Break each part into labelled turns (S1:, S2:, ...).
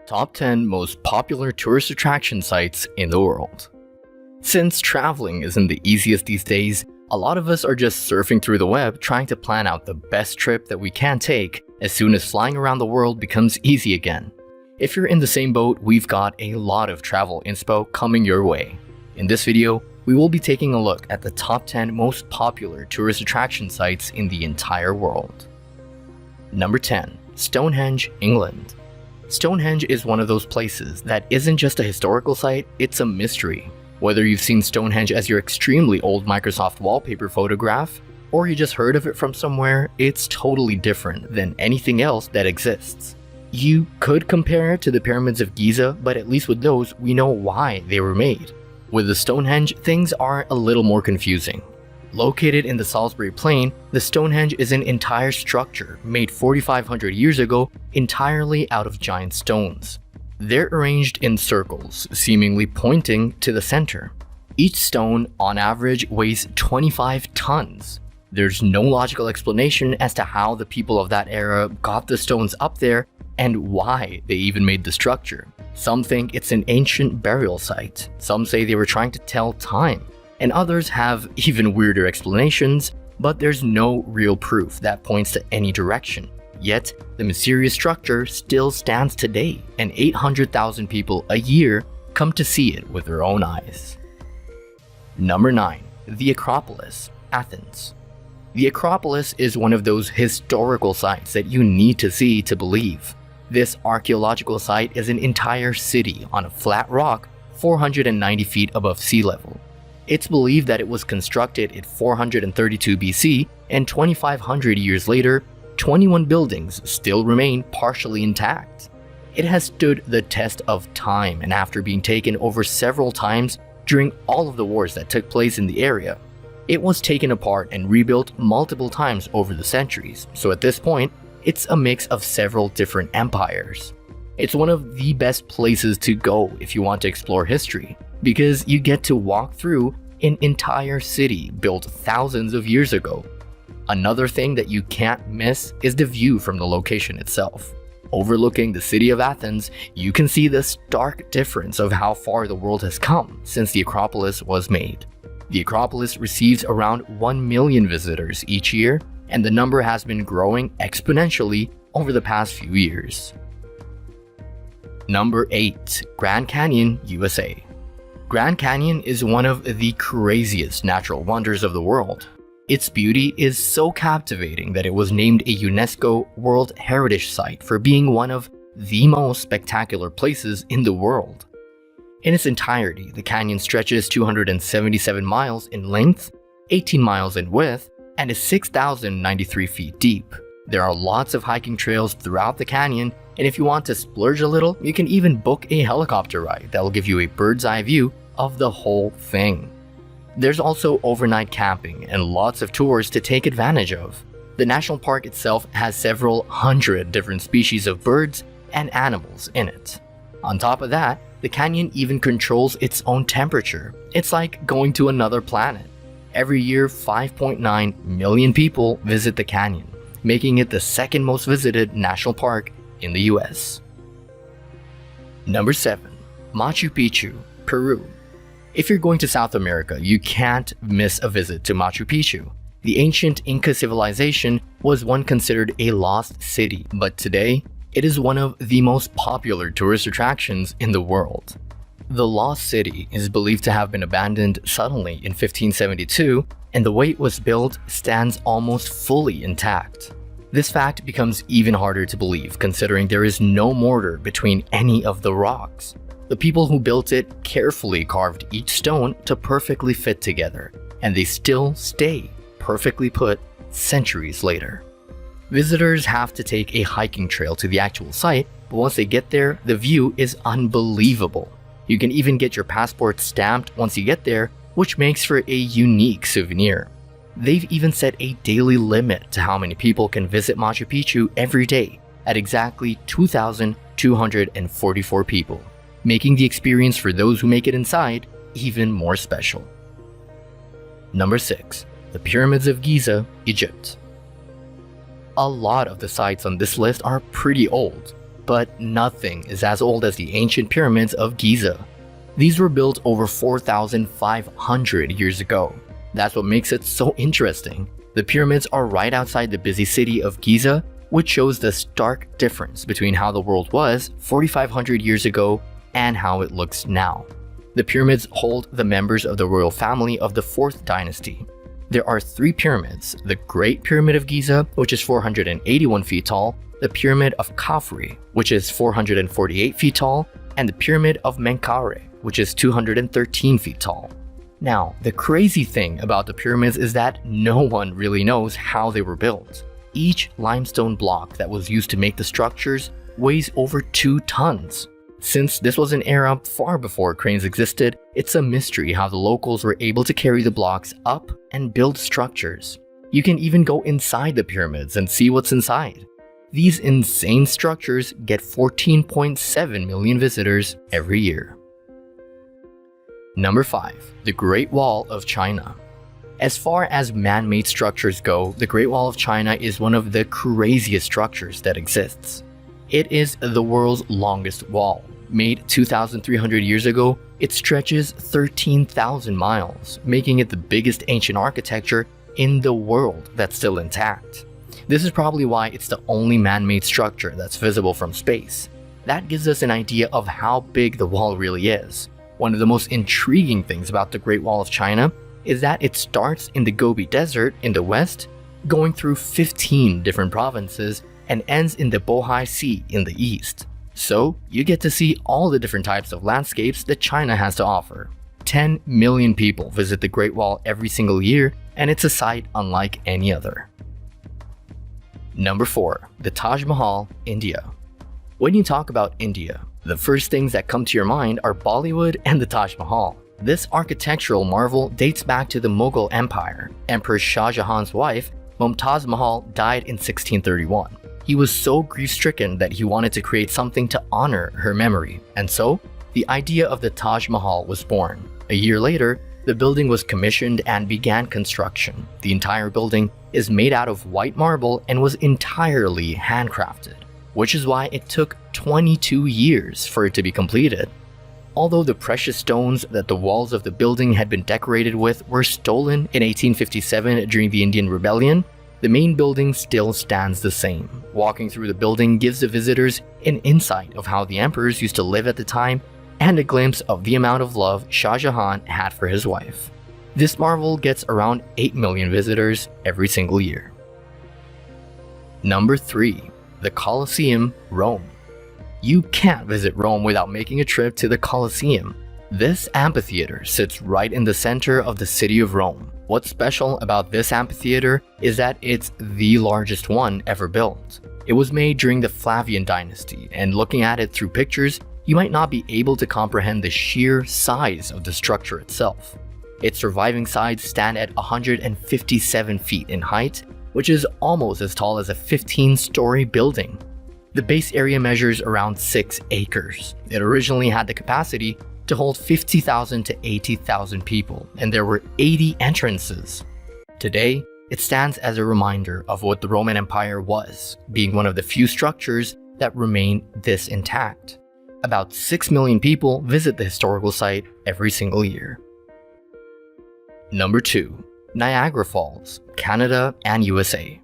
S1: Top 10 most popular tourist attraction sites in the world. Since traveling isn't the easiest these days, a lot of us are just surfing through the web trying to plan out the best trip that we can take as soon as flying around the world becomes easy again. If you're in the same boat, we've got a lot of travel inspo coming your way. In this video, we will be taking a look at the top 10 most popular tourist attraction sites in the entire world. Number 10. Stonehenge, England. Stonehenge is one of those places that isn't just a historical site, it's a mystery. Whether you've seen Stonehenge as your extremely old Microsoft wallpaper photograph, or you just heard of it from somewhere, it's totally different than anything else that exists. You could compare it to the pyramids of Giza, but at least with those, we know why they were made. With the Stonehenge, things are a little more confusing. Located in the Salisbury Plain, the Stonehenge is an entire structure made 4,500 years ago entirely out of giant stones. They're arranged in circles, seemingly pointing to the center. Each stone, on average, weighs 25 tons. There's no logical explanation as to how the people of that era got the stones up there and why they even made the structure. Some think it's an ancient burial site, some say they were trying to tell time, and others have even weirder explanations, but there's no real proof that points to any direction. Yet, the mysterious structure still stands today, and 800,000 people a year come to see it with their own eyes. Number 9. The Acropolis, Athens. The Acropolis is one of those historical sites that you need to see to believe. This archaeological site is an entire city on a flat rock 490 feet above sea level. It's believed that it was constructed in 432 BC, and 2,500 years later, 21 buildings still remain partially intact. It has stood the test of time, and after being taken over several times during all of the wars that took place in the area, it was taken apart and rebuilt multiple times over the centuries, so at this point, it's a mix of several different empires. It's one of the best places to go if you want to explore history, because you get to walk through an entire city built thousands of years ago. Another thing that you can't miss is the view from the location itself. Overlooking the city of Athens, you can see the stark difference of how far the world has come since the Acropolis was made. The Acropolis receives around 1 million visitors each year, and the number has been growing exponentially over the past few years. Number 8. Grand Canyon, USA. Grand Canyon is one of the craziest natural wonders of the world. Its beauty is so captivating that it was named a UNESCO World Heritage Site for being one of the most spectacular places in the world. In its entirety, the canyon stretches 277 miles in length, 18 miles in width, and is 6,093 feet deep. There are lots of hiking trails throughout the canyon, and if you want to splurge a little, you can even book a helicopter ride that will give you a bird's eye view of the whole thing. There's also overnight camping and lots of tours to take advantage of. The national park itself has several hundred different species of birds and animals in it. On top of that, the canyon even controls its own temperature. It's like going to another planet. Every year, 5.9 million people visit the canyon, making it the second most visited national park in the US. Number 7. Machu Picchu, Peru. If you're going to South America, you can't miss a visit to Machu Picchu. The ancient Inca civilization was once considered a lost city, but today, it is one of the most popular tourist attractions in the world. The lost city is believed to have been abandoned suddenly in 1572, and the way it was built stands almost fully intact. This fact becomes even harder to believe considering there is no mortar between any of the rocks. The people who built it carefully carved each stone to perfectly fit together, and they still stay perfectly put centuries later. Visitors have to take a hiking trail to the actual site, but once they get there, the view is unbelievable. You can even get your passport stamped once you get there, which makes for a unique souvenir. They've even set a daily limit to how many people can visit Machu Picchu every day, at exactly 2,244 people, making the experience for those who make it inside even more special. Number 6. The Pyramids of Giza, Egypt. A lot of the sites on this list are pretty old, but nothing is as old as the ancient pyramids of Giza. These were built over 4,500 years ago. That's what makes it so interesting. The pyramids are right outside the busy city of Giza, which shows the stark difference between how the world was 4,500 years ago and how it looks now. The pyramids hold the members of the royal family of the 4th dynasty. There are 3 pyramids: the Great Pyramid of Giza, which is 481 feet tall, the Pyramid of Khafre, which is 448 feet tall, and the Pyramid of Menkaure, which is 213 feet tall. Now, the crazy thing about the pyramids is that no one really knows how they were built. Each limestone block that was used to make the structures weighs over 2 tons. Since this was an era far before cranes existed, it's a mystery how the locals were able to carry the blocks up and build structures. You can even go inside the pyramids and see what's inside. These insane structures get 14.7 million visitors every year. Number 5. The Great Wall of China. As far as man-made structures go, the Great Wall of China is one of the craziest structures that exists. It is the world's longest wall. Made 2,300 years ago, it stretches 13,000 miles, making it the biggest ancient architecture in the world that's still intact. This is probably why it's the only man-made structure that's visible from space. That gives us an idea of how big the wall really is. One of the most intriguing things about the Great Wall of China is that it starts in the Gobi Desert in the west, going through 15 different provinces, and ends in the Bohai Sea in the east. So, you get to see all the different types of landscapes that China has to offer. 10 million people visit the Great Wall every single year, and it's a sight unlike any other. Number 4. The Taj Mahal, India. When you talk about India, the first things that come to your mind are Bollywood and the Taj Mahal. This architectural marvel dates back to the Mughal Empire. Emperor Shah Jahan's wife, Mumtaz Mahal, died in 1631. He was so grief-stricken that he wanted to create something to honor her memory, and so the idea of the Taj Mahal was born. A year later, the building was commissioned and began construction. The entire building is made out of white marble and was entirely handcrafted, which is why it took 22 years for it to be completed. Although the precious stones that the walls of the building had been decorated with were stolen in 1857 during the Indian Rebellion, the main building still stands the same. Walking through the building gives the visitors an insight of how the emperors used to live at the time and a glimpse of the amount of love Shah Jahan had for his wife. This marvel gets around 8 million visitors every single year. Number 3. The Colosseum, Rome. You can't visit Rome without making a trip to the Colosseum. This amphitheater sits right in the center of the city of Rome. What's special about this amphitheater is that it's the largest one ever built. It was made during the Flavian dynasty, and looking at it through pictures, you might not be able to comprehend the sheer size of the structure itself. Its surviving sides stand at 157 feet in height, which is almost as tall as a 15-story building. The base area measures around 6 acres. It originally had the capacity to hold 50,000 to 80,000 people, and there were 80 entrances. Today, it stands as a reminder of what the Roman Empire was, being one of the few structures that remain this intact. About 6 million people visit the historical site every single year. Number 2. Niagara Falls, Canada and USA.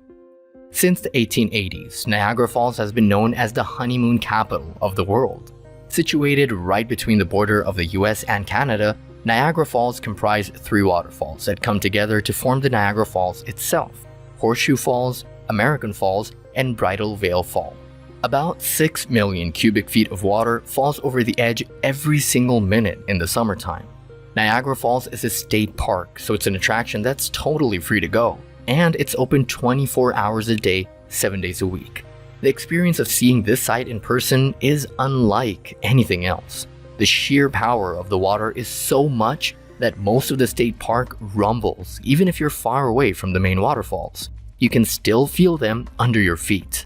S1: Since the 1880s, Niagara Falls has been known as the honeymoon capital of the world. Situated right between the border of the US and Canada, Niagara Falls comprise 3 waterfalls that come together to form the Niagara Falls itself: Horseshoe Falls, American Falls, and Bridal Veil Fall. About 6 million cubic feet of water falls over the edge every single minute in the summertime. Niagara Falls is a state park, so it's an attraction that's totally free to go, and it's open 24 hours a day, 7 days a week. The experience of seeing this site in person is unlike anything else. The sheer power of the water is so much that most of the state park rumbles. Even if you're far away from the main waterfalls, you can still feel them under your feet.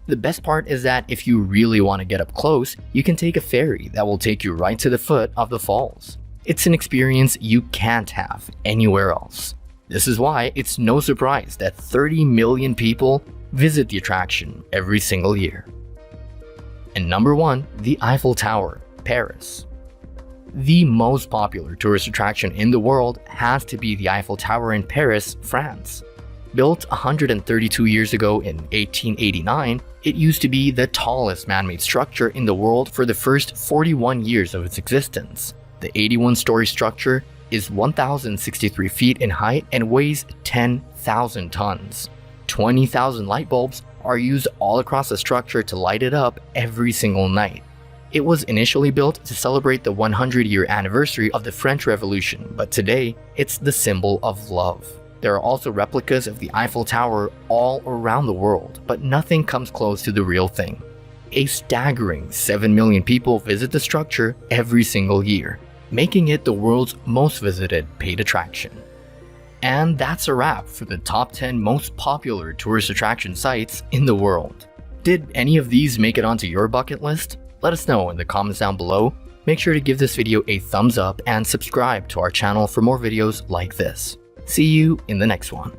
S1: The best part is that if you really want to get up close, you can take a ferry that will take you right to the foot of the falls. It's an experience you can't have anywhere else. This is why it's no surprise that 30 million people visit the attraction every single year. And number 1, the Eiffel Tower, Paris. The most popular tourist attraction in the world has to be the Eiffel Tower in Paris, France. Built 132 years ago in 1889, it used to be the tallest man-made structure in the world for the first 41 years of its existence. The 81-story structure is 1,063 feet in height and weighs 10,000 tons. 20,000 light bulbs are used all across the structure to light it up every single night. It was initially built to celebrate the 100-year anniversary of the French Revolution, but today it's the symbol of love. There are also replicas of the Eiffel Tower all around the world, but nothing comes close to the real thing. A staggering 7 million people visit the structure every single year, making it the world's most visited paid attraction. And that's a wrap for the top 10 most popular tourist attraction sites in the world. Did any of these make it onto your bucket list? Let us know in the comments down below. Make sure to give this video a thumbs up and subscribe to our channel for more videos like this. See you in the next one.